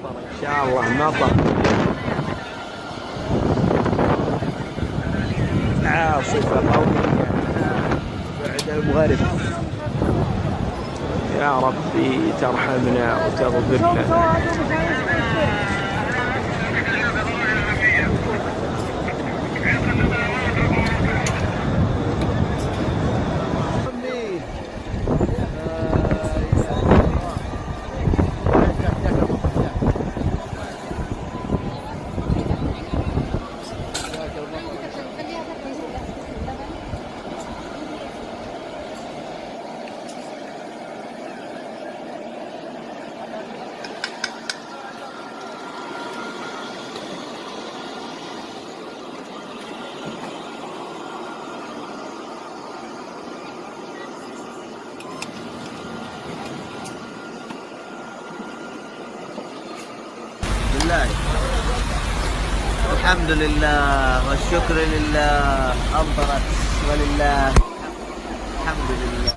مطر إن شاء الله مطر. عاصفة قوية بعد المغرب. يا ربي ترحمنا وتغفر لنا. الحمد لله والشكر لله، أمطرت ولله الحمد لله.